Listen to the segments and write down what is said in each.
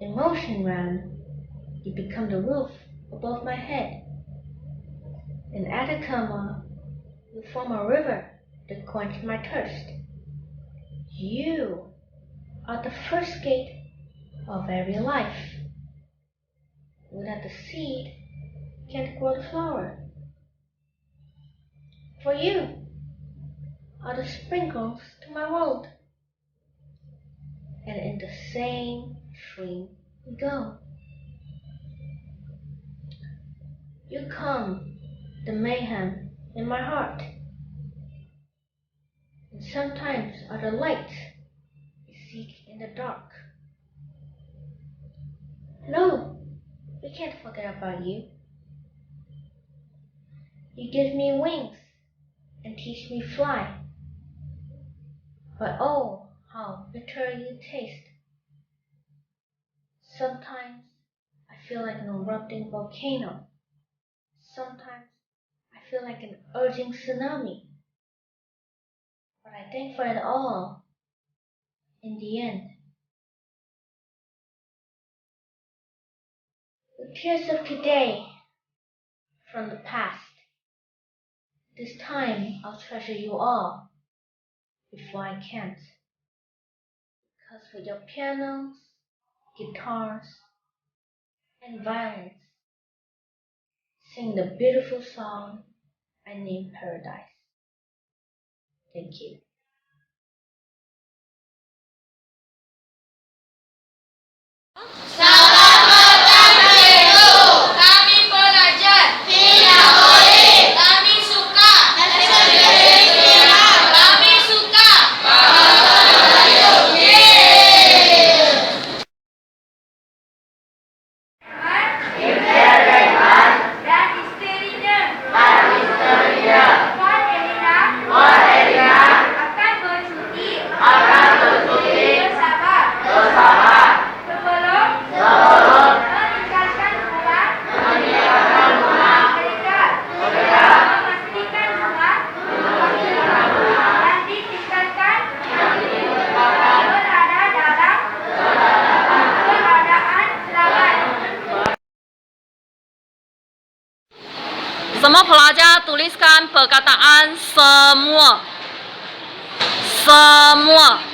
In motion round, you become the roof above my head. In Atacama, you form a river to quench my thirst. You are the first gate of every life. Without the seed, can't grow the flower. For you are the sprinkles to my world. And in the same stream we go. You calm the mayhem in my heart. And sometimes are the lights we seek in the dark. No, we can't forget about you. You give me wings and teach me fly. But oh, how bitter you taste. Sometimes I feel like an erupting volcano. Sometimes I feel like an urging tsunami. But I thank for it all in the end. The tears of today from the past. This time I'll treasure you all before I can't. Because with your pianos, guitars, and violins, sing the beautiful song I named Paradise. Thank you. Kami pelajar tidak boleh. Kami suka kami suka dan istrinya Wan Elina akan bercuti bersama sebelum meninggalkan Bulan. Mereka memastikan rumah yang ditinggalkan berada dalam keadaan selamat. Semua pelajar tuliskan perkataan semua. Semua.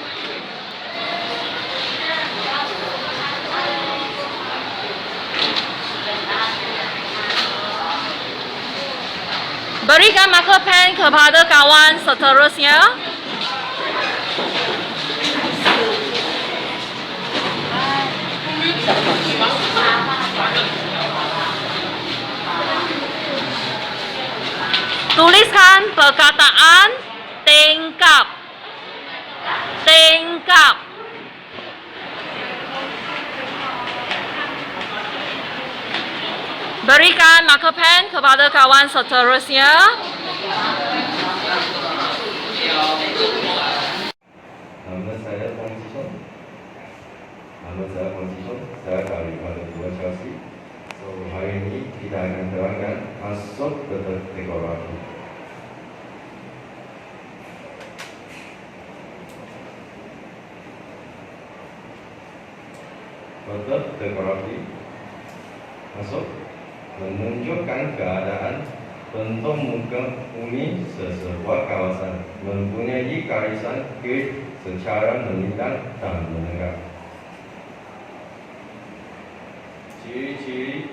Berikan marker pen kepada kawan seterusnya. Tuliskan perkataan tingkap. Tingkap. Berikan marker pen kepada kawan seterusnya. Nama saya Pongsisun. Saya dari Bulan Seri. So, hari ini kita akan terangkan masuk ke dekorasi. Bentuk dekorasi masuk menunjukkan keadaan bentuk muka bumi sesebuah kawasan mempunyai garisan grid secara melintang dan menegak. Ciri-ciri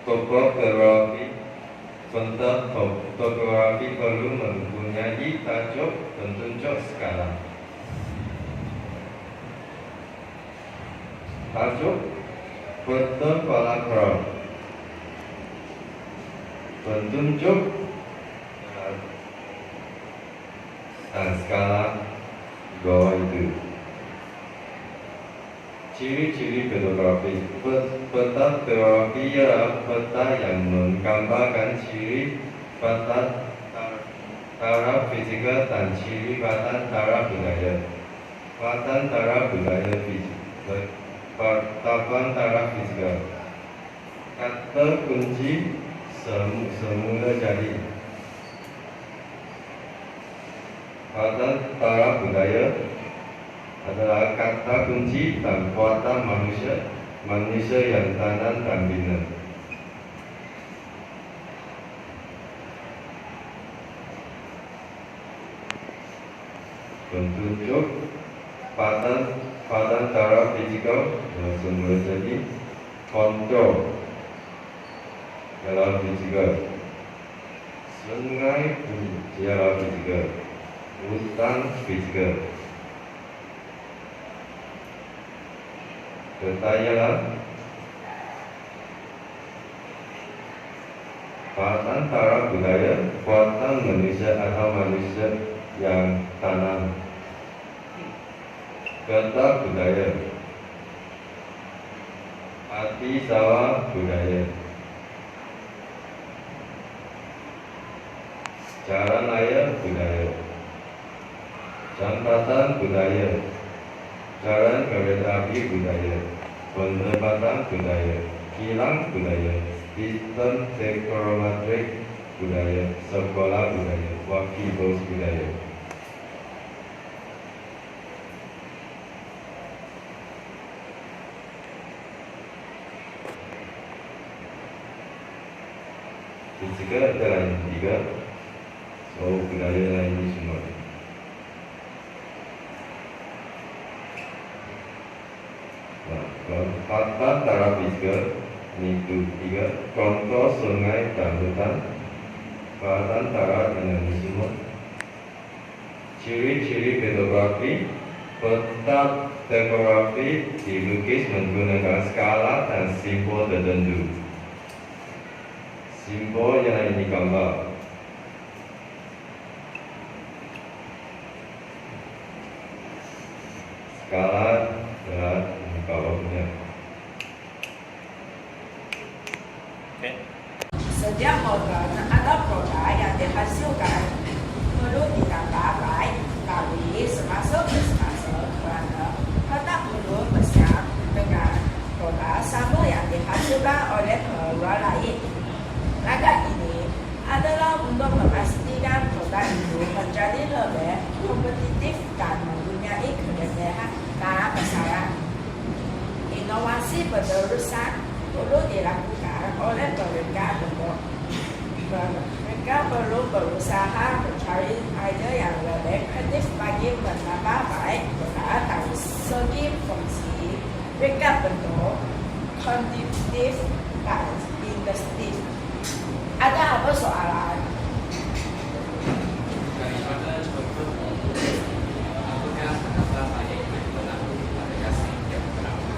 topografi. Bentuk topografi perlu mempunyai tajuk penunjuk skala. Tajuk bentuk pola curve. Penunjuk dan skala bawah itu. Ciri-ciri topografi. Peta topografi ialah peta yang menggambarkan ciri batas taraf fisika dan ciri batas taraf budaya. Batas taraf budaya fisika. Tahapan taraf fisika. Kata kunci semula jadi. Batas taraf budaya adalah kata kunci dan kuatan manusia yang tahan dan bina. Penunjuk pada taraf fizikal semula jadi kontrol dalam fizikal, sungai secara fizikal, hutan fizikal, ketayalan pada taraf budaya, kuatan manusia atau manusia yang tanam. Kata budaya, arti sawah budaya, jalan raya budaya, jambatan budaya, jalan kereta api budaya, pendapatan budaya, kilang budaya, sistem teknometrik budaya, sekolah budaya, wakil bos budaya. Fisika adalah yang ketiga, so budaya lain ini semua. Kata taraf fisika ini tiga, contoh sungai dan hutan, pada taraf ini semua. Ciri-ciri pedografi, peta topografi dilukis menggunakan skala dan simbol tertentu. Simbol yang ini gambar. Skala adalah bawahnya. Setiap organ atau produk yang dihasilkan perlu ditambah baik kali semasuk kerana kita perlu bersiap dengan produk sama yang dihasilkan oleh orang lain. Langkah ini adalah untuk memastikan produk itu menjadi lebih kompetitif dan mempunyai kelebihan dalam pasaran. Inovasi penerusan perlu dilakukan oleh mereka bentuk. Mereka perlu berusaha mencari ide yang lebih kreatif bagi menambah baik produk dari segi fungsi, mereka bentuk, konduktif, dan industri. Ada apa soalan? Daripada bentuk apakah menambah baik aplikasi yang berapa?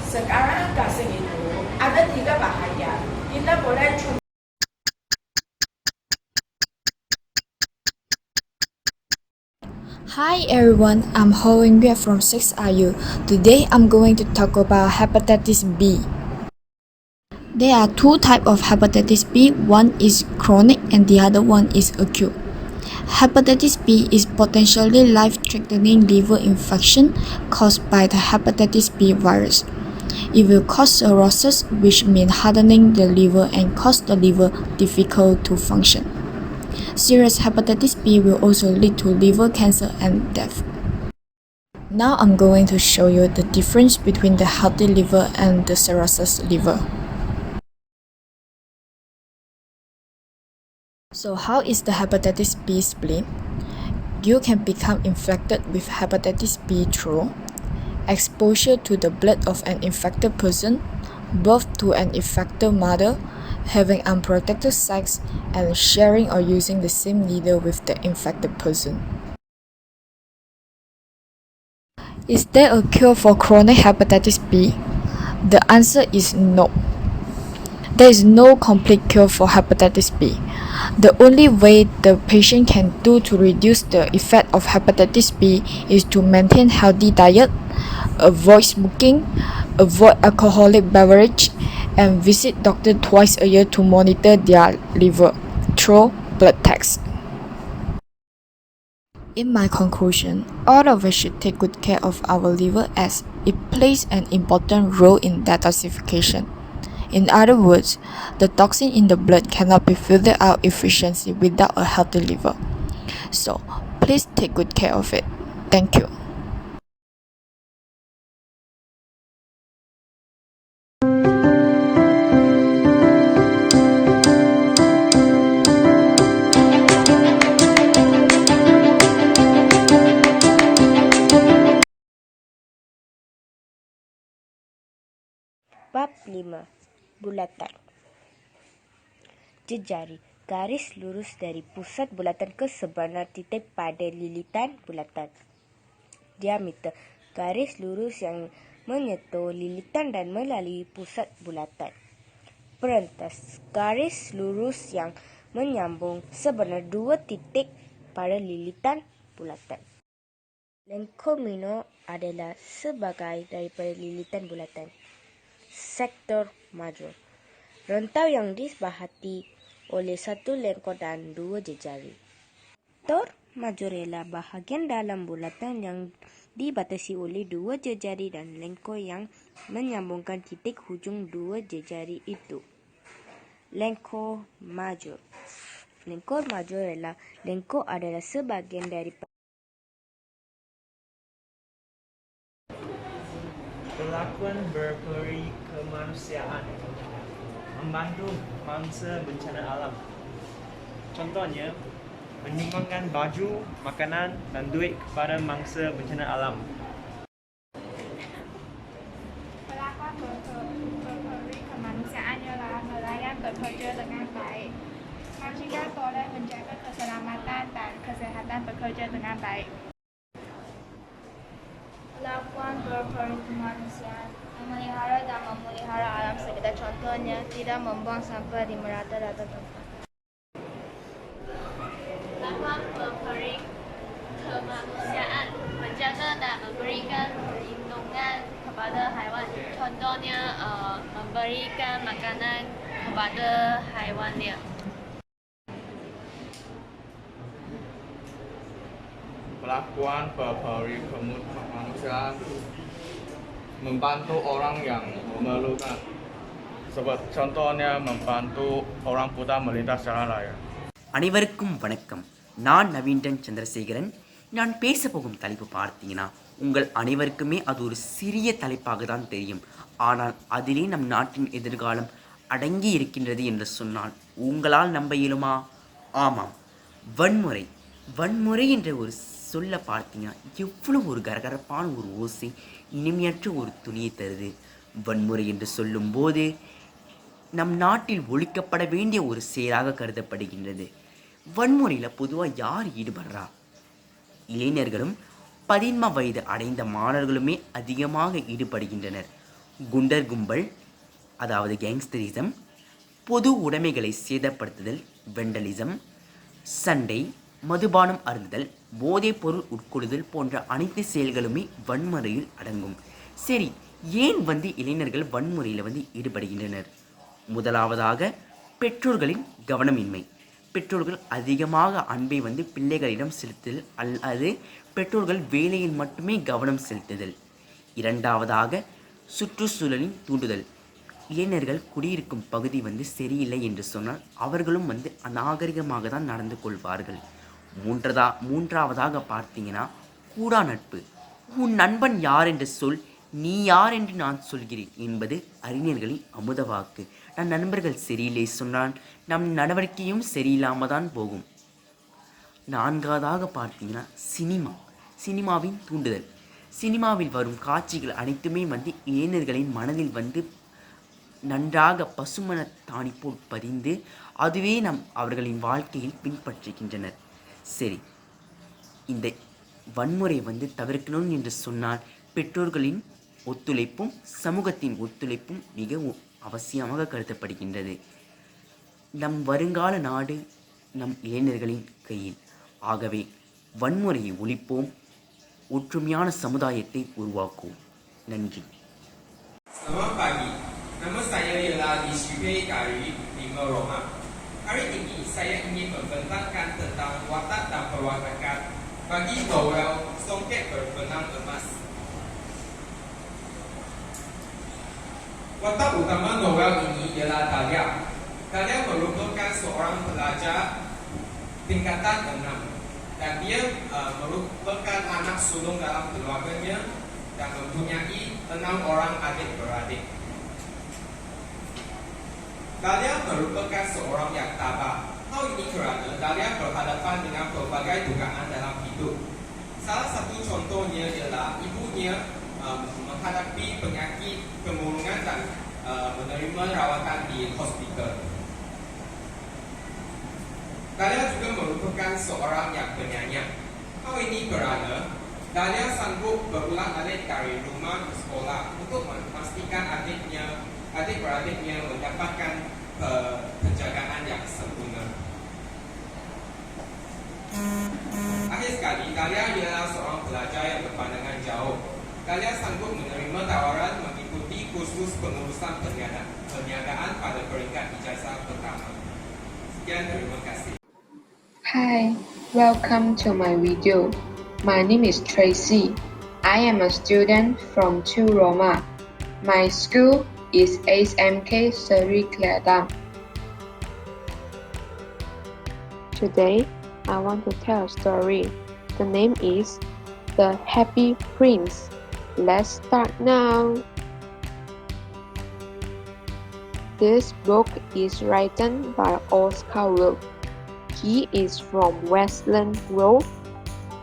Sekarang gasing itu ada 3 bahaya. Kita boleh cuba. Hi everyone, I'm Ho Yue from 6RU. Today I'm going to talk about hepatitis B. There are 2 types of hepatitis B. One is chronic and the other one is acute. Hepatitis B is potentially life-threatening liver infection caused by the hepatitis B virus. It will cause cirrhosis, which means hardening the liver and cause the liver difficult to function. Serious hepatitis B will also lead to liver cancer and death. Now I'm going to show you the difference between the healthy liver and the cirrhosis liver. So how is the hepatitis B split? You can become infected with hepatitis B through exposure to the blood of an infected person, birth to an infected mother, having unprotected sex, and sharing or using the same needle with the infected person. Is there a cure for chronic hepatitis B? The answer is no. There is no complete cure for hepatitis B. The only way the patient can do to reduce the effect of hepatitis B is to maintain healthy diet, avoid smoking, avoid alcoholic beverage, and visit doctor twice a year to monitor their liver through blood tests. In my conclusion, all of us should take good care of our liver as it plays an important role in detoxification. In other words, the toxin in the blood cannot be filtered out efficiently without a healthy liver. So, please take good care of it. Thank you. Bab 5. Bulatan. Jejari, garis lurus dari pusat bulatan ke sebenar titik pada lilitan bulatan. Diameter, garis lurus yang menyentuh lilitan dan melalui pusat bulatan. Perentas, garis lurus yang menyambung sebenar dua titik pada lilitan bulatan. Lengkomino adalah sebagai daripada lilitan bulatan. Sektor major, rentau yang disebahati oleh satu lengkor dan dua jejari. Sektor major ialah bahagian dalam bulatan yang dibatasi oleh dua jejari dan lengkor yang menyambungkan titik hujung dua jejari itu. Lengkor major. Lengkor major ialah lengkor adalah sebahagian daripada Perlakuan berperi kemanusiaan, membantu mangsa bencana alam. Contohnya, menyumbangkan baju, makanan dan duit kepada mangsa bencana alam. Perlakuan berperi kemanusiaan ialah nelayan bekerja dengan baik. Majikan boleh menjaga keselamatan dan kesehatan bekerja dengan baik. Perlakuan berperi kemanusiaan, memelihara dan memelihara alam sekitar, contohnya tidak membuang sampah di merata-rata tempat. Perlakuan berperi kemanusiaan, menjaga dan memberikan perlindungan kepada haiwan, contohnya memberikan makanan kepada haiwan liar. Perlakuan berperi kemanusiaan, membantu orang yang memerlukan. Contohnya membantu orang buta melintas jalan raya. அனைவருக்கும் வணக்கம். நான் நவீன்டன் சந்திரசேகரன். நான் பேச போகும் தலைப்பு பார்த்தீங்கன்னா உங்கள் அனைவருக்குமே அது ஒரு சிறிய தலைப்பாக தான் தெரியும். ஆனால் அதிலே நம் நாட்டின் எதிர்காலம் அடங்கி இருக்கின்றது என்று சொன்னால் உங்களால் நம்ப இயலுமா? ஆமாம், வன்முறை. வன்முறை என்ற ஒரு சொல்ல பார்த்தீங்கன்னா எவ்வளோ ஒரு கரகரப்பான ஒரு ஓசை, இனிமையற்ற ஒரு துணியை தருது. வன்முறை என்று சொல்லும்போது நம் நாட்டில் ஒழிக்கப்பட வேண்டிய ஒரு செயலாக கருதப்படுகின்றது. வன்முறையில் பொதுவாக யார் ஈடுபடுறா? இளைஞர்களும் 15 வயது அடைந்த மாணவர்களுமே அதிகமாக ஈடுபடுகின்றனர். குண்டர் கும்பல், அதாவது கேங்ஸ்டரிசம், பொது உடைமைகளை சேதப்படுத்துதல், வெண்டலிசம், சண்டை, மதுபானம் அருந்துதல், போதைப் பொருள் உட்கொள்ளுதல் போன்ற அனைத்து செயல்களுமே வன்முறையில் அடங்கும். சரி, ஏன் இளைஞர்கள் வன்முறையில் ஈடுபடுகின்றனர்? முதலாவதாக பெற்றோர்களின் கவனமின்மை. பெற்றோர்கள் அதிகமாக அன்பை பிள்ளைகளிடம் செலுத்துதல் அல்லது பெற்றோர்கள் வேலையில் மட்டுமே கவனம் செலுத்துதல். இரண்டாவதாக சுற்றுச்சூழலின் தூண்டுதல். இளைஞர்கள் குடியிருக்கும் பகுதி சரியில்லை என்று சொன்னால் அவர்களும் அநாகரிகமாக தான் நடந்து கொள்வார்கள். மூன்றாவதாக பார்த்தீங்கன்னா கூடா நட்பு. உன் நண்பன் யார் என்று சொல், நீ யார் என்று நான் சொல்கிறேன் என்பது அறிஞர்களின் அமுத வாக்கு. நம் நண்பர்கள் சரியில்லை சொன்னால் நம் நடவடிக்கையும் சரியில்லாமல் தான் போகும். நான்காவதாக பார்த்தீங்கன்னா சினிமாவின் தூண்டுதல். சினிமாவில் வரும் காட்சிகள் அனைத்துமே இளைஞர்களின் மனதில் நன்றாக பசுமன தாணி போல் பதிந்து அதுவே அவர்களின் வாழ்க்கையில் பின்பற்றுகின்றனர். சரி, இந்த வன்முறை தவிர்க்கணும் என்று சொன்னால் பெற்றோர்களின் ஒத்துழைப்பும் சமூகத்தின் ஒத்துழைப்பும் மிக அவசியமாக கருதப்படுகின்றது. நம் வருங்கால நாடு நம் இளைஞர்களின் கையில். ஆகவே வன்முறையை ஒழிப்போம், ஒற்றுமையான சமுதாயத்தை உருவாக்குவோம். நன்றி. Selamat pagi. Nama saya ialah Dishyukari Lima Roma. Hari ini saya ingin membentangkan tentang watak dan perwatakan bagi bawel songket berbenang emas. Watak utama Noel ini ialah Dahlia. Dahlia merupakan seorang pelajar tingkatan 6 dan dia merupakan anak sulung dalam keluarganya dan mempunyai 6 orang adik-beradik. Dahlia merupakan seorang yang tabah. Hal ini kerana Dahlia berhadapan dengan pelbagai dugaan dalam hidup. Salah satu contohnya ialah ibunya menghadapi penyakit kemurungan dan menerima rawatan di hospital. Dahlia juga merupakan seorang yang penyayang. Hal ini kerana Dahlia sanggup berulang-alik dari rumah ke sekolah untuk memastikan adik-beradiknya mendapatkan penjagaan yang sempurna. Akhir sekali, Dahlia ialah seorang pelajar yang berpandangan jauh. Dahlia sanggup menerima tawaran mengikuti kursus pengurusan perniagaan pada peringkat ijazah pertama. Sekian, terima kasih. Hi, welcome to my video. My name is Tracy. I am a student from 2 Roma. My school is SMK Seri, Keledang. Today, I want to tell a story. The name is The Happy Prince. Let's start now. This book is written by Oscar Wilde. He is from Westland Road,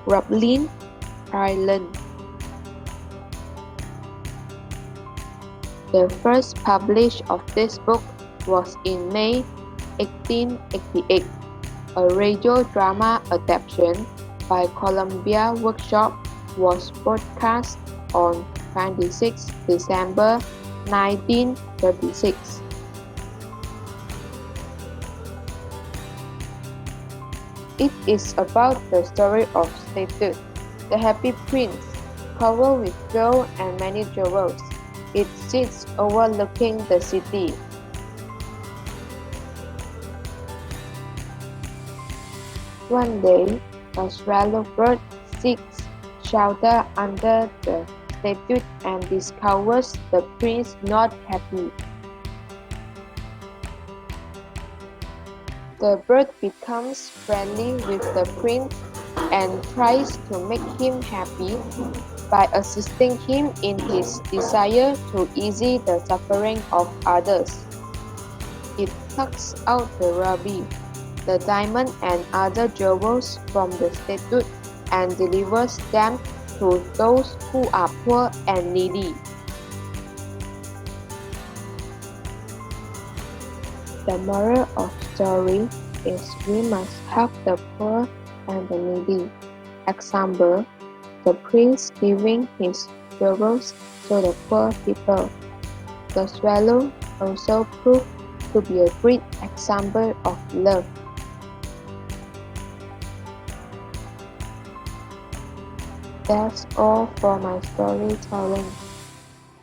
Dublin, Ireland. The first publish of this book was in May 1888. A radio drama adaptation by Columbia Workshop was broadcast on 26 December 1936. It is about the story of Sudut, the happy prince, covered with gold and many jewels. It sits overlooking the city. One day, a swallow bird seeks shelter under the statue and discovers the prince not happy. The bird becomes friendly with the prince and tries to make him happy by assisting him in his desire to ease the suffering of others. It tugs out the ruby, the diamond and other jewels from the statue and delivers them to those who are poor and needy. The moral of the story is we must help the poor and the needy. Example, the prince giving his jewels to the poor people. The swallow also proved to be a great example of love. That's all for my storytelling.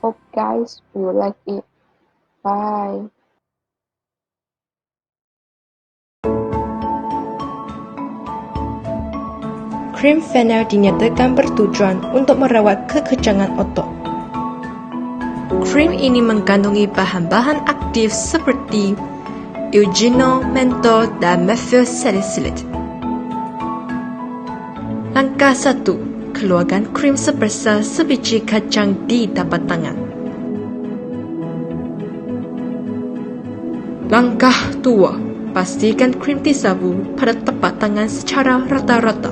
Hope guys will like it. Bye. Krim Fennel dinyatakan bertujuan untuk merawat kekejangan otot. Krim ini mengandungi bahan-bahan aktif seperti eugenol, mentol, dan methylsalicylate. Langkah 1. Keluarkan krim sebesar sebiji kacang di tapak tangan. Langkah 2. Pastikan krim disapu pada tapak tangan secara rata-rata.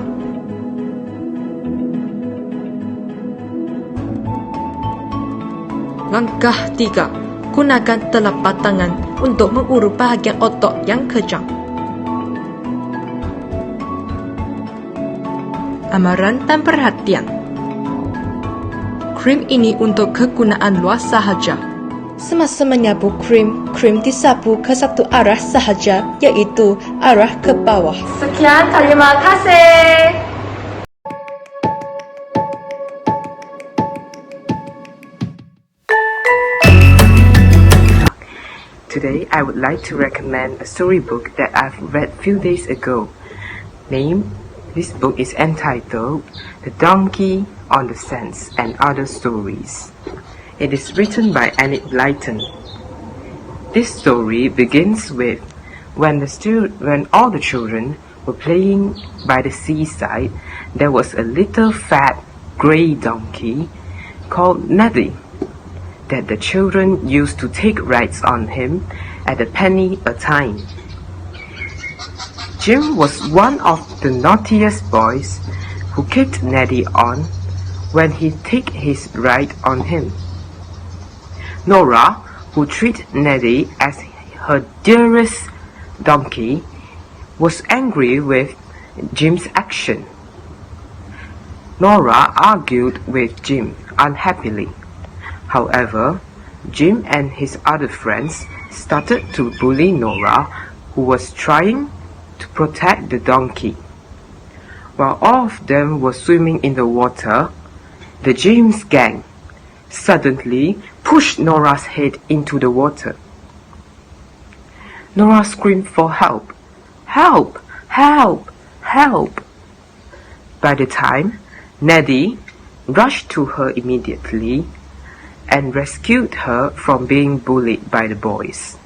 Langkah 3. Gunakan telapak tangan untuk mengurut bahagian otot yang kejang. Amaran dan perhatian. Krim ini untuk kegunaan luar sahaja. Semasa menyapu krim disapu ke satu arah sahaja, iaitu arah ke bawah. Sekian, terima kasih. Today, I would like to recommend a storybook that I've read few days ago. This book is entitled The Donkey on the Sands and Other Stories. It is written by Enid Blyton. This story begins with when all the children were playing by the seaside, there was a little fat grey donkey called Neddy that the children used to take rides on him at a penny a time. Jim was one of the naughtiest boys who kicked Neddy on when he took his ride on him. Nora, who who treated Neddy as her dearest donkey, was angry with Jim's action. Nora argued with Jim unhappily. However, Jim and his other friends started to bully Nora, who was trying to protect the donkey. While all of them were swimming in the water, the Jim's gang suddenly pushed Nora's head into the water. Nora screamed for help. Help! Help! Help! By the time Neddy rushed to her immediately and rescued her from being bullied by the boys.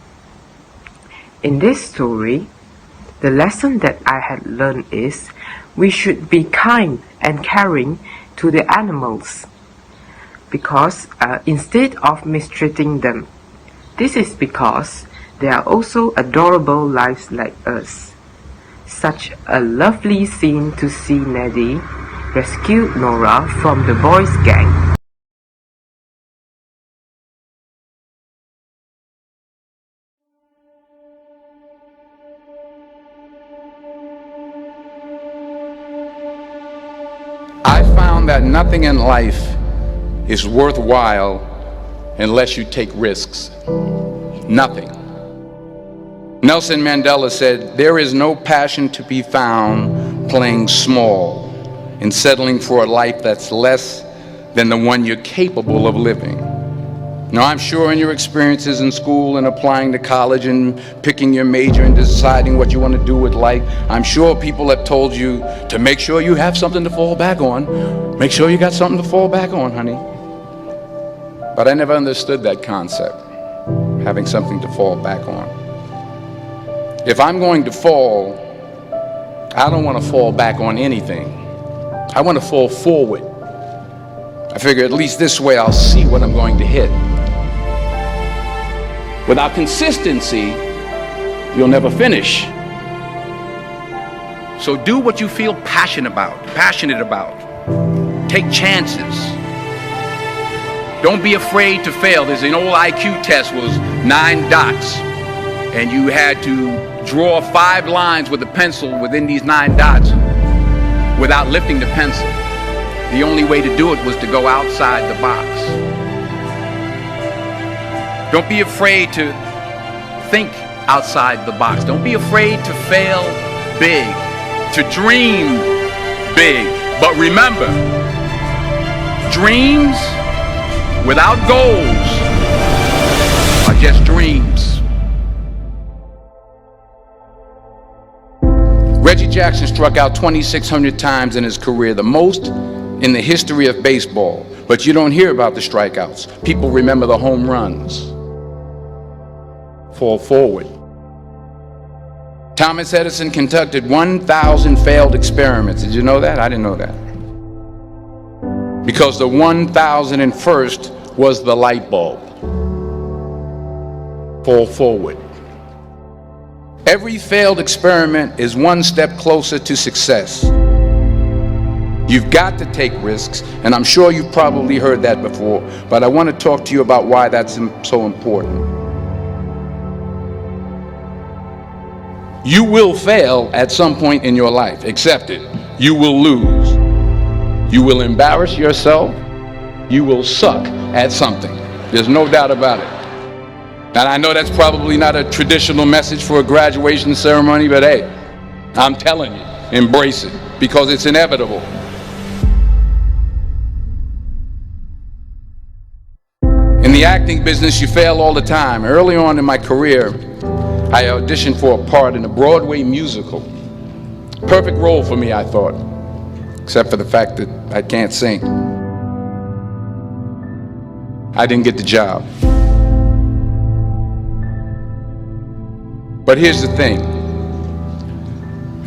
In this story, the lesson that I had learned is we should be kind and caring to the animals because instead of mistreating them. This is because they are also adorable lives like us. Such a lovely scene to see Neddy rescue Nora from the boys' gang. I found that nothing in life is worthwhile unless you take risks. Nothing. Nelson Mandela said, "There is no passion to be found playing small and settling for a life that's less than the one you're capable of living." Now, I'm sure in your experiences in school and applying to college and picking your major and deciding what you want to do with life, I'm sure people have told you to make sure you have something to fall back on. Make sure you got something to fall back on, honey. But I never understood that concept, having something to fall back on. If I'm going to fall, I don't want to fall back on anything. I want to fall forward. I figure at least this way I'll see what I'm going to hit. Without consistency, you'll never finish. So do what you feel passionate about. Take chances. Don't be afraid to fail. There's an old IQ test was 9 dots, and you had to draw 5 lines with a pencil within these 9 dots without lifting the pencil. The only way to do it was to go outside the box. Don't be afraid to think outside the box. Don't be afraid to fail big, to dream big. But remember, dreams without goals are just dreams. Reggie Jackson struck out 2,600 times in his career, the most in the history of baseball. But you don't hear about the strikeouts. People remember the home runs. Fall forward. Thomas Edison conducted 1,000 failed experiments. Did you know that? I didn't know that. Because the 1,001st was the light bulb. Fall forward. Every failed experiment is one step closer to success. You've got to take risks, and I'm sure you've probably heard that before, but I want to talk to you about why that's so important. You will fail at some point in your life. Accept it. You will lose. You will embarrass yourself. You will suck at something. There's no doubt about it. And I know that's probably not a traditional message for a graduation ceremony, but hey, I'm telling you, embrace it because it's inevitable. In the acting business, you fail all the time. Early on in my career, I auditioned for a part in a Broadway musical. Perfect role for me, I thought, except for the fact that I can't sing. I didn't get the job. But here's the thing.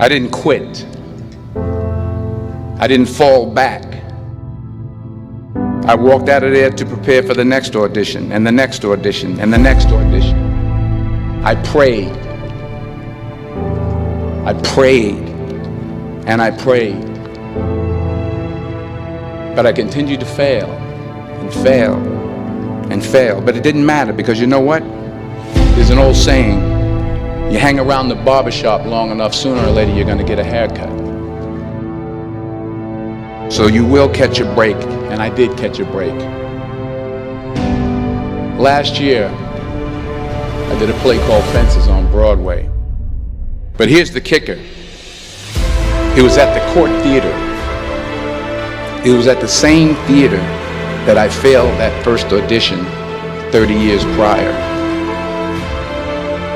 I didn't quit. I didn't fall back. I walked out of there to prepare for the next audition, and the next audition, and the next audition. I prayed. I prayed. And I prayed. But I continued to fail, and fail, and fail. But it didn't matter because you know what? There's an old saying, you hang around the barbershop long enough, sooner or later you're going to get a haircut. So you will catch a break, and I did catch a break. Last year, I did a play called Fences on Broadway. But here's the kicker. It was at the Court Theater. It was at the same theater that I failed that first audition 30 years prior.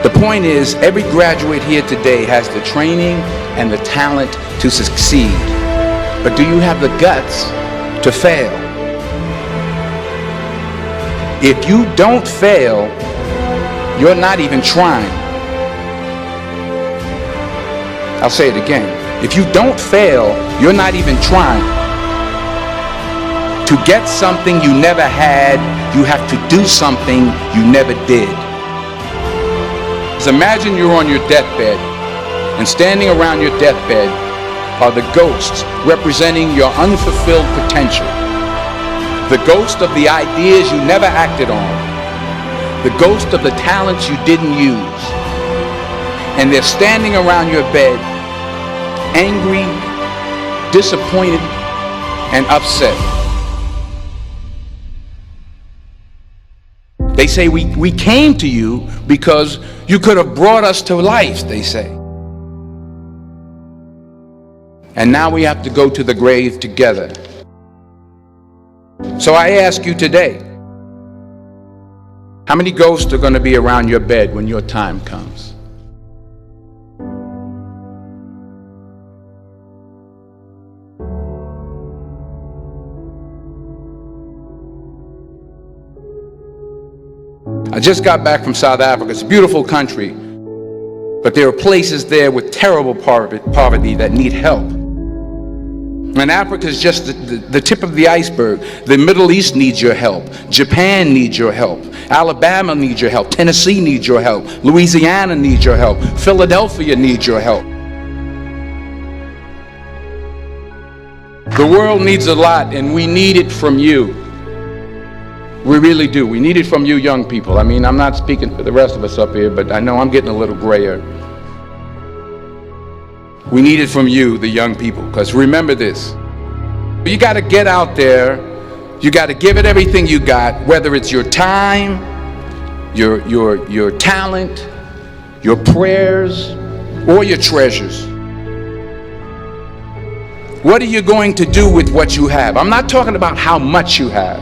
The point is, every graduate here today has the training and the talent to succeed. But do you have the guts to fail? If you don't fail, you're not even trying. I'll say it again. If you don't fail, you're not even trying. To get something you never had, you have to do something you never did. So imagine you're on your deathbed, and standing around your deathbed are the ghosts representing your unfulfilled potential. The ghost of the ideas you never acted on. The ghost of the talents you didn't use. And they're standing around your bed, angry, disappointed, and upset. They say, we came to you because you could have brought us to life, they say. And now we have to go to the grave together. So I ask you today, how many ghosts are going to be around your bed when your time comes? I just got back from South Africa. It's a beautiful country, but there are places there with terrible poverty that need help. And Africa is just the tip of the iceberg. The Middle East needs your help. Japan needs your help. Alabama needs your help. Tennessee needs your help. Louisiana needs your help. Philadelphia needs your help. The world needs a lot, and we need it from you. We really do. We need it from you young people. I mean, I'm not speaking for the rest of us up here, but I know I'm getting a little grayer. We need it from you, the young people, because remember this. You got to get out there. You got to give it everything you got, whether it's your time, your talent, your prayers, or your treasures. What are you going to do with what you have? I'm not talking about how much you have.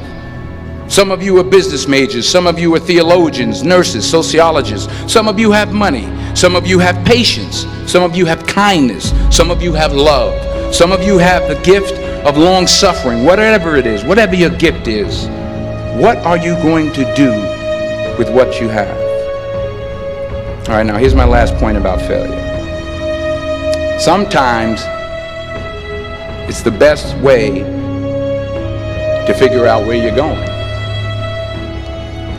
Some of you are business majors, some of you are theologians, nurses, sociologists, some of you have money, some of you have patience, some of you have kindness, some of you have love, some of you have the gift of long suffering. Whatever it is, whatever your gift is, what are you going to do with what you have? All right, now here's my last point about failure. Sometimes it's the best way to figure out where you're going.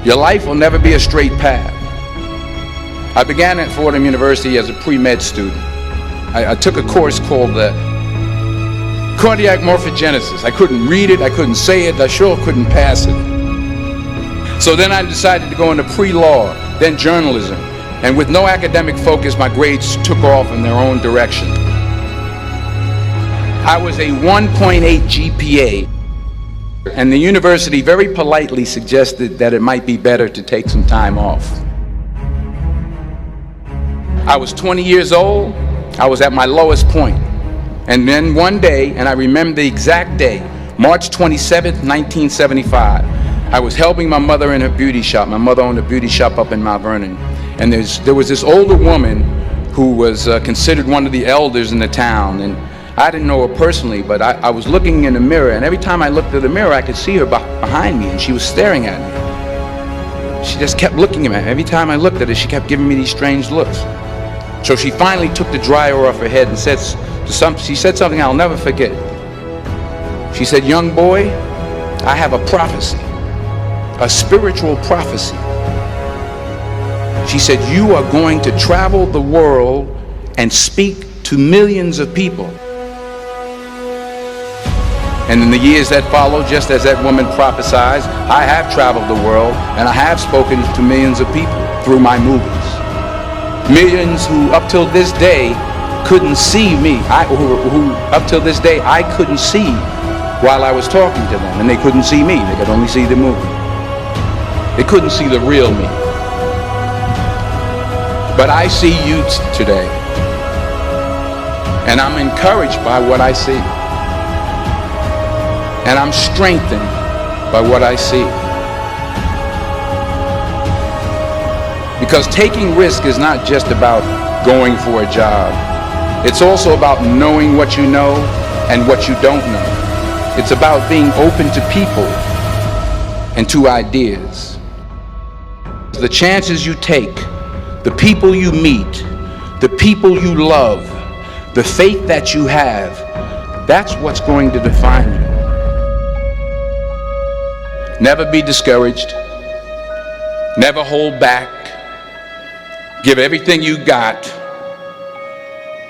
Your life will never be a straight path. I began at Fordham University as a pre-med student. I took a course called cardiac morphogenesis. I couldn't read it, I couldn't say it, I sure couldn't pass it. So then I decided to go into pre-law, then journalism. And with no academic focus, my grades took off in their own direction. I was a 1.8 GPA. And the university very politely suggested that it might be better to take some time off. I was 20 years old. I was at my lowest point. And then one day, and I remember the exact day, March 27th, 1975, I was helping my mother in her beauty shop. My mother owned a beauty shop up in Mount Vernon. And there was this older woman who was considered one of the elders in the town. And I didn't know her personally, but I was looking in the mirror, and every time I looked at the mirror, I could see her behind me, and she was staring at me. She just kept looking at me. Every time I looked at her, she kept giving me these strange looks. So she finally took the dryer off her head and she said something I'll never forget. She said, "Young boy, I have a prophecy, a spiritual prophecy." She said, "You are going to travel the world and speak to millions of people. And in the years that followed, just as that woman prophesied, I have traveled the world and I have spoken to millions of people through my movies. Millions who up till this day couldn't see me, who up till this day I couldn't see while I was talking to them, and they couldn't see me, they could only see the movie. They couldn't see the real me. But I see you today, and I'm encouraged by what I see. And I'm strengthened by what I see. Because taking risk is not just about going for a job. It's also about knowing what you know and what you don't know. It's about being open to people and to ideas. The chances you take, the people you meet, the people you love, the faith that you have, that's what's going to define you. Never be discouraged. Never hold back. Give everything you got.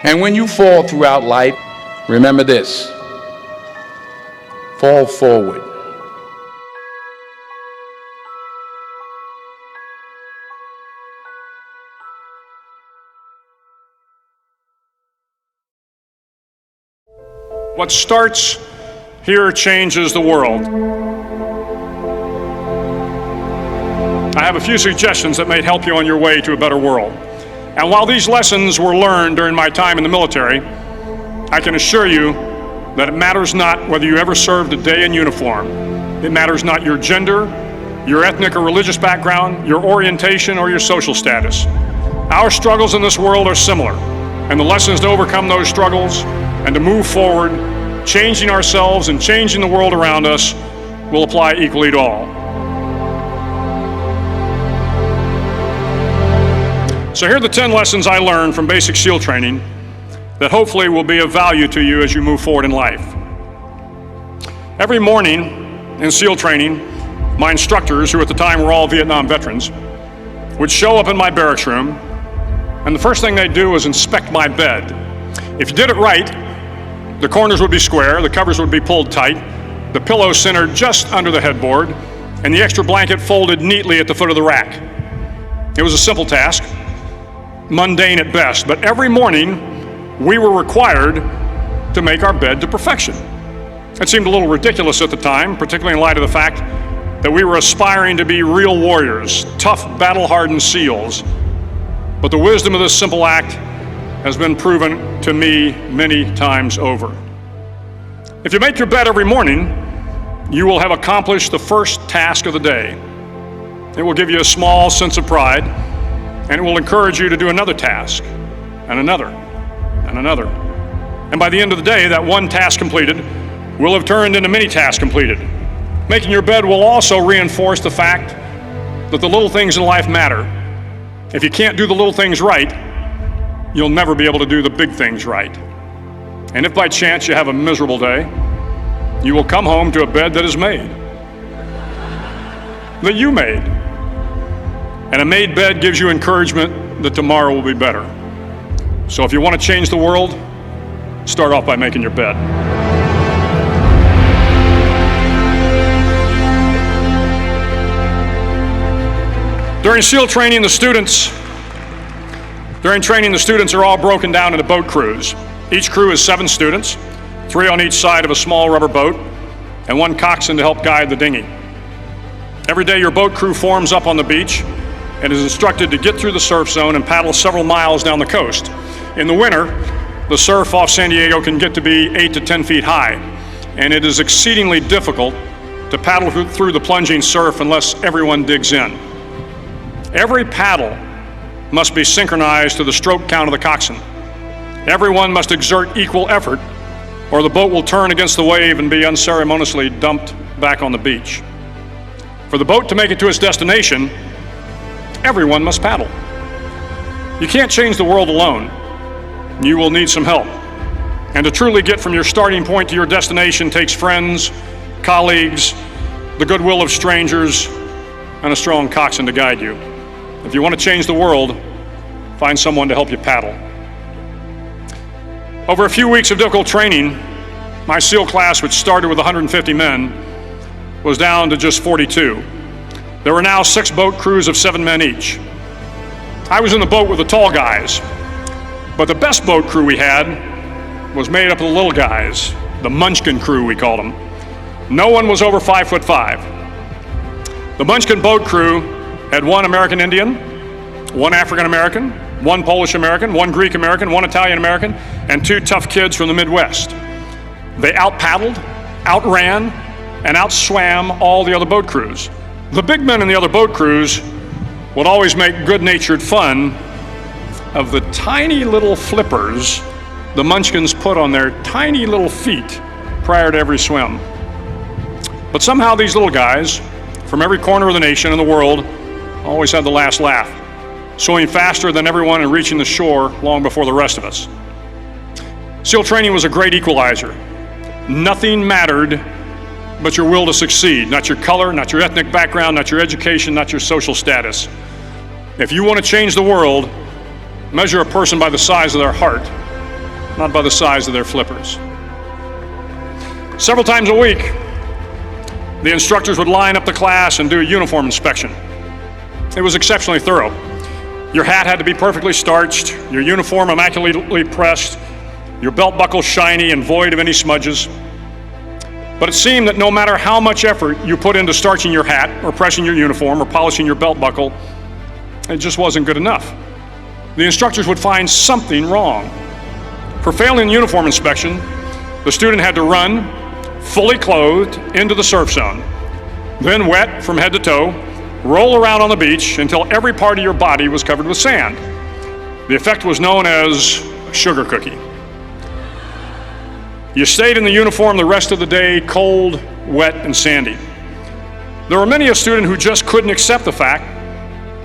And when you fall throughout life, remember this: fall forward. What starts here changes the world. I have a few suggestions that may help you on your way to a better world. And while these lessons were learned during my time in the military, I can assure you that it matters not whether you ever served a day in uniform. It matters not your gender, your ethnic or religious background, your orientation, or your social status. Our struggles in this world are similar, and the lessons to overcome those struggles and to move forward, changing ourselves and changing the world around us, will apply equally to all. So here are the 10 lessons I learned from basic SEAL training that hopefully will be of value to you as you move forward in life. Every morning in SEAL training, my instructors, who at the time were all Vietnam veterans, would show up in my barracks room, and the first thing they'd do was inspect my bed. If you did it right, the corners would be square, the covers would be pulled tight, the pillow centered just under the headboard, and the extra blanket folded neatly at the foot of the rack. It was a simple task, mundane at best, but every morning we were required to make our bed to perfection. It seemed a little ridiculous at the time, particularly in light of the fact that we were aspiring to be real warriors, tough, battle-hardened SEALs. But the wisdom of this simple act has been proven to me many times over. If you make your bed every morning, you will have accomplished the first task of the day. It will give you a small sense of pride, and it will encourage you to do another task, and another, and another. And by the end of the day, that one task completed will have turned into many tasks completed. Making your bed will also reinforce the fact that the little things in life matter. If you can't do the little things right, you'll never be able to do the big things right. And if by chance you have a miserable day, you will come home to a bed that is made, that you made. And a made bed gives you encouragement that tomorrow will be better. So if you want to change the world, start off by making your bed. During SEAL training, the students are all broken down into boat crews. Each crew is 7 students, 3 on each side of a small rubber boat, and 1 coxswain to help guide the dinghy. Every day your boat crew forms up on the beach and is instructed to get through the surf zone and paddle several miles down the coast. In the winter, the surf off San Diego can get to be 8 to 10 feet high, and it is exceedingly difficult to paddle through the plunging surf unless everyone digs in. Every paddle must be synchronized to the stroke count of the coxswain. Everyone must exert equal effort, or the boat will turn against the wave and be unceremoniously dumped back on the beach. For the boat to make it to its destination, everyone must paddle. You can't change the world alone. You will need some help. And to truly get from your starting point to your destination takes friends, colleagues, the goodwill of strangers, and a strong coxswain to guide you. If you want to change the world, find someone to help you paddle. Over a few weeks of difficult training, my SEAL class, which started with 150 men, was down to just 42. There were now 6 boat crews of 7 men each. I was in the boat with the tall guys, but the best boat crew we had was made up of the little guys, the Munchkin crew, we called them. No one was over 5'5". The Munchkin boat crew had 1 American Indian, 1 African American, 1 Polish American, 1 Greek American, 1 Italian American, and 2 tough kids from the Midwest. They out-paddled, outran, and outswam all the other boat crews. The big men in the other boat crews would always make good-natured fun of the tiny little flippers the Munchkins put on their tiny little feet prior to every swim. But somehow these little guys from every corner of the nation and the world always had the last laugh, swimming faster than everyone and reaching the shore long before the rest of us. SEAL training was a great equalizer. Nothing mattered but your will to succeed, not your color, not your ethnic background, not your education, not your social status. If you want to change the world, measure a person by the size of their heart, not by the size of their flippers. Several times a week, the instructors would line up the class and do a uniform inspection. It was exceptionally thorough. Your hat had to be perfectly starched, your uniform immaculately pressed, your belt buckle shiny and void of any smudges. But it seemed that no matter how much effort you put into starching your hat or pressing your uniform or polishing your belt buckle, it just wasn't good enough. The instructors would find something wrong. For failing the uniform inspection, the student had to run, fully clothed, into the surf zone, then wet from head to toe, roll around on the beach until every part of your body was covered with sand. The effect was known as a sugar cookie. You stayed in the uniform the rest of the day, cold, wet, and sandy. There were many a student who just couldn't accept the fact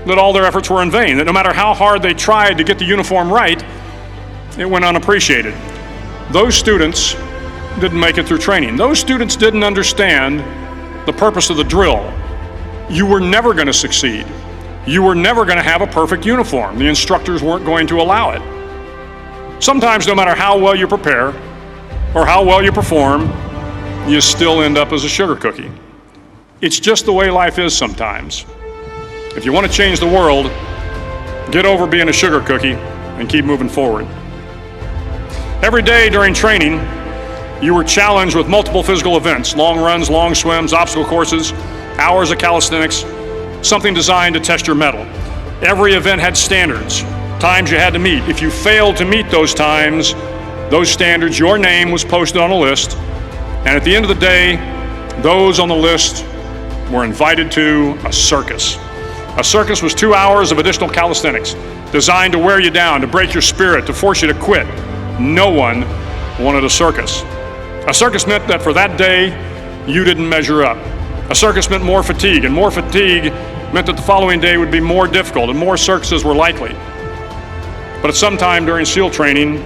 that all their efforts were in vain, that no matter how hard they tried to get the uniform right, it went unappreciated. Those students didn't make it through training. Those students didn't understand the purpose of the drill. You were never going to succeed. You were never going to have a perfect uniform. The instructors weren't going to allow it. Sometimes, no matter how well you prepare or how well you perform, you still end up as a sugar cookie. It's just the way life is sometimes. If you want to change the world, get over being a sugar cookie and keep moving forward. Every day during training, you were challenged with multiple physical events: long runs, long swims, obstacle courses, hours of calisthenics, something designed to test your mettle. Every event had standards, times you had to meet. If you failed to meet those times, those standards, your name was posted on a list, and at the end of the day, those on the list were invited to a circus. A circus was 2 hours of additional calisthenics, designed to wear you down, to break your spirit, to force you to quit. No one wanted a circus. A circus meant that for that day, you didn't measure up. A circus meant more fatigue, and more fatigue meant that the following day would be more difficult, and more circuses were likely. But at some time during SEAL training,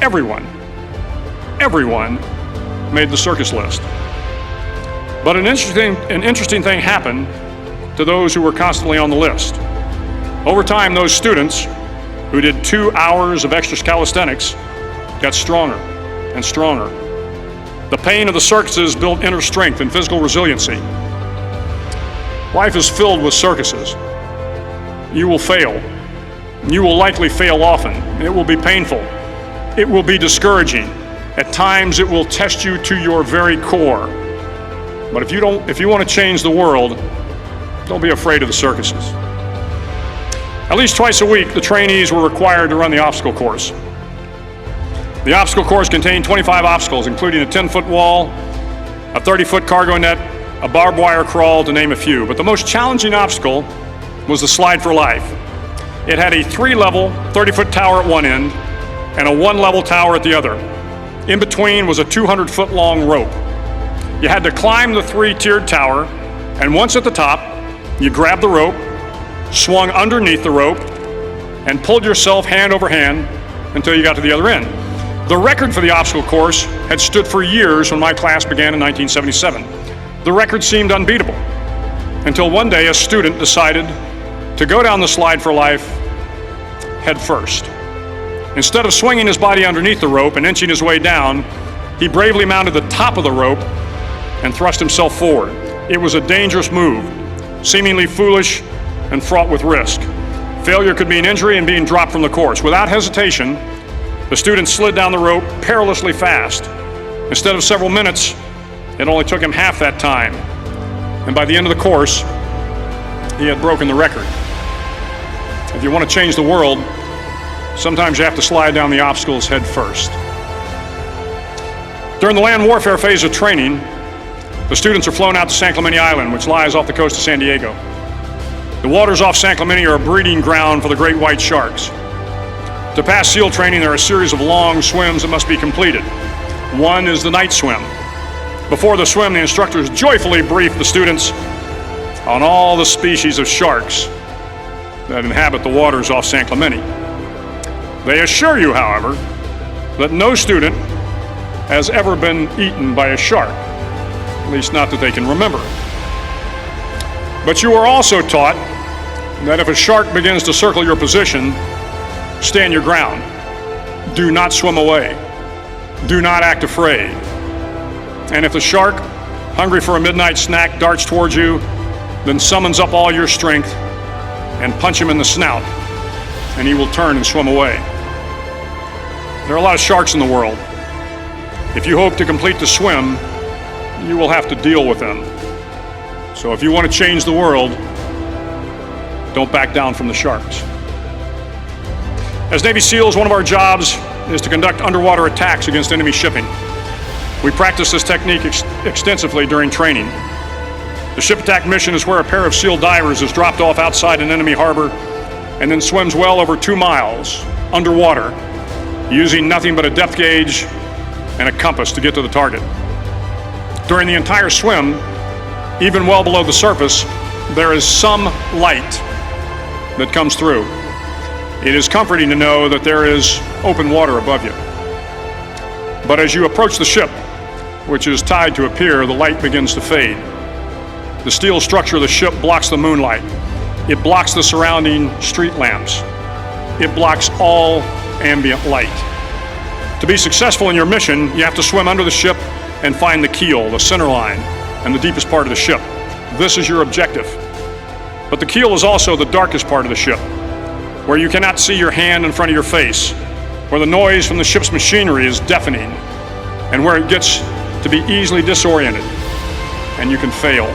everyone made the circus list. But an interesting thing happened to those who were constantly on the list. Over time, those students who did 2 hours of extra calisthenics got stronger and stronger. The pain of the circuses built inner strength and physical resiliency. Life is filled with circuses. You will fail. You will likely fail often. It will be painful. It will be discouraging. At times, it will test you to your very core. But if you want to change the world, don't be afraid of the circuses. At least twice a week, the trainees were required to run the obstacle course. The obstacle course contained 25 obstacles, including a 10-foot wall, a 30-foot cargo net, a barbed wire crawl, to name a few. But the most challenging obstacle was the slide for life. It had a 3-level, 30-foot tower at one end and a 1-level tower at the other. In between was a 200-foot long rope. You had to climb the 3-tiered tower, and once at the top, you grabbed the rope, swung underneath the rope, and pulled yourself hand over hand until you got to the other end. The record for the obstacle course had stood for years when my class began in 1977. The record seemed unbeatable until one day a student decided to go down the slide for life head first. Instead of swinging his body underneath the rope and inching his way down, He bravely mounted the top of the rope and thrust himself forward. It was a dangerous move, seemingly foolish and fraught with risk. Failure could mean injury and being dropped from the course. Without hesitation, the student slid down the rope perilously fast. Instead of several minutes, it only took him half that time. And by the end of the course, he had broken the record. If you want to change the world, sometimes you have to slide down the obstacles head first. During the land warfare phase of training, the students are flown out to San Clemente Island, which lies off the coast of San Diego. The waters off San Clemente are a breeding ground for the great white sharks. To pass SEAL training, there are a series of long swims that must be completed. One is the night swim. Before the swim, the instructors joyfully brief the students on all the species of sharks that inhabit the waters off San Clemente. They assure you, however, that no student has ever been eaten by a shark, at least not that they can remember. But you are also taught that if a shark begins to circle your position, stand your ground. Do not swim away. Do not act afraid. And if the shark, hungry for a midnight snack, darts towards you, then summons up all your strength and punch him in the snout, and he will turn and swim away. There are a lot of sharks in the world. If you hope to complete the swim, you will have to deal with them. So if you want to change the world, don't back down from the sharks. As Navy SEALs, one of our jobs is to conduct underwater attacks against enemy shipping. We practice this technique extensively during training. The ship attack mission is where a pair of SEAL divers is dropped off outside an enemy harbor and then swims well over 2 miles underwater, using nothing but a depth gauge and a compass to get to the target. During the entire swim, even well below the surface, there is some light that comes through. It is comforting to know that there is open water above you. But as you approach the ship, which is tied to a pier, the light begins to fade. The steel structure of the ship blocks the moonlight. It blocks the surrounding street lamps. It blocks all ambient light. To be successful in your mission, you have to swim under the ship and find the keel, the center line, and the deepest part of the ship. This is your objective. But the keel is also the darkest part of the ship, where you cannot see your hand in front of your face, where the noise from the ship's machinery is deafening, and where it gets to be easily disoriented, and you can fail.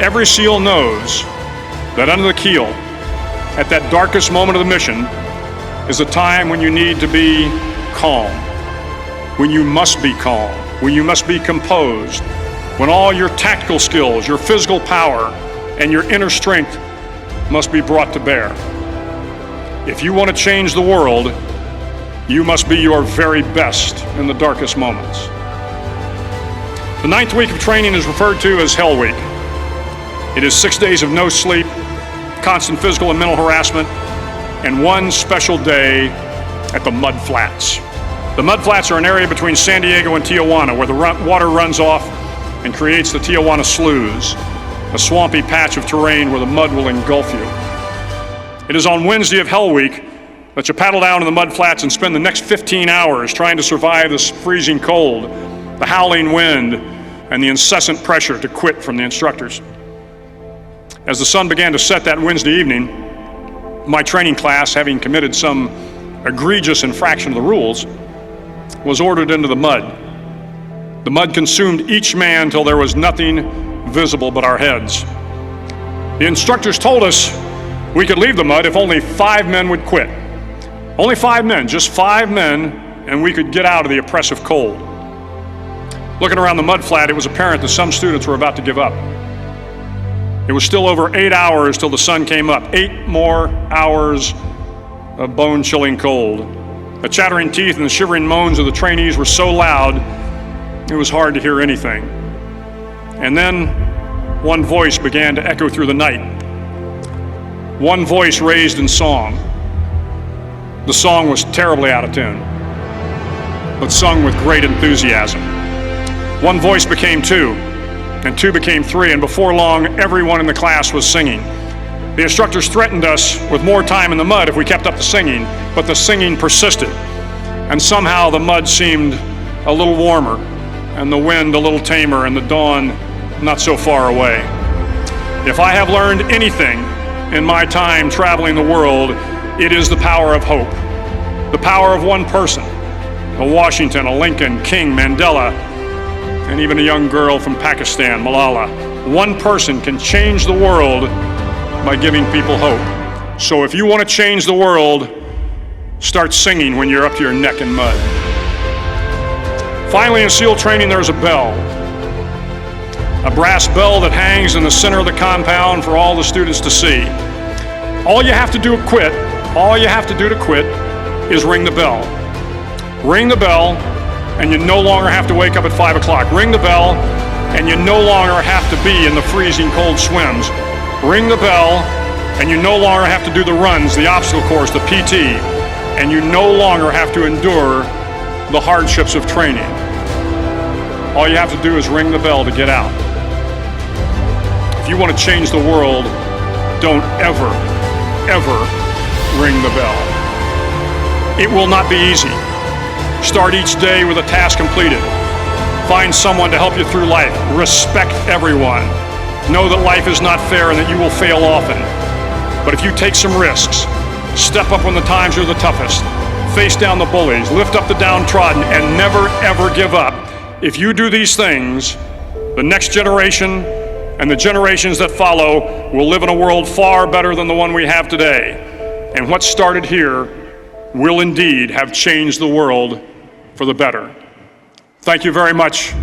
Every SEAL knows that under the keel, at that darkest moment of the mission, is a time when you need to be calm, when you must be calm, when you must be composed, when all your tactical skills, your physical power, and your inner strength must be brought to bear. If you want to change the world, you must be your very best in the darkest moments. The 9th week of training is referred to as Hell Week. It is 6 days of no sleep, constant physical and mental harassment, and one special day at the Mud Flats. The Mud Flats are an area between San Diego and Tijuana where the water runs off and creates the Tijuana Sloughs, a swampy patch of terrain where the mud will engulf you. It is on Wednesday of Hell Week that you paddle down to the Mud Flats and spend the next 15 hours trying to survive this freezing cold, the howling wind, and the incessant pressure to quit from the instructors. As the sun began to set that Wednesday evening, my training class, having committed some egregious infraction of the rules, was ordered into the mud. The mud consumed each man till there was nothing visible but our heads. The instructors told us we could leave the mud if only 5 men would quit. Only 5 men, just 5 men, and we could get out of the oppressive cold. Looking around the mud flat, it was apparent that some students were about to give up. It was still over 8 hours till the sun came up. 8 more hours of bone-chilling cold. The chattering teeth and the shivering moans of the trainees were so loud, it was hard to hear anything. And then one voice began to echo through the night. One voice raised in song. The song was terribly out of tune, but sung with great enthusiasm. One voice became 2, and 2 became 3, and before long, everyone in the class was singing. The instructors threatened us with more time in the mud if we kept up the singing, but the singing persisted, and somehow the mud seemed a little warmer, and the wind a little tamer, and the dawn not so far away. If I have learned anything in my time traveling the world, it is the power of hope. The power of one person, a Washington, a Lincoln, King, Mandela, and even a young girl from Pakistan, Malala. One person can change the world by giving people hope. So if you want to change the world, start singing when you're up to your neck in mud. Finally, in SEAL training, there's a bell. A brass bell that hangs in the center of the compound for all the students to see. All you have to do to quit is ring the bell. Ring the bell, and you no longer have to wake up at 5 o'clock. Ring the bell, and you no longer have to be in the freezing cold swims. Ring the bell, and you no longer have to do the runs, the obstacle course, the PT, and you no longer have to endure the hardships of training. All you have to do is ring the bell to get out. If you want to change the world, don't ever, ever ring the bell. It will not be easy. Start each day with a task completed. Find someone to help you through life. Respect everyone. Know that life is not fair and that you will fail often. But if you take some risks, step up when the times are the toughest, face down the bullies, lift up the downtrodden, and never ever give up. If you do these things, the next generation and the generations that follow will live in a world far better than the one we have today. And what started here will indeed have changed the world for the better. Thank you very much.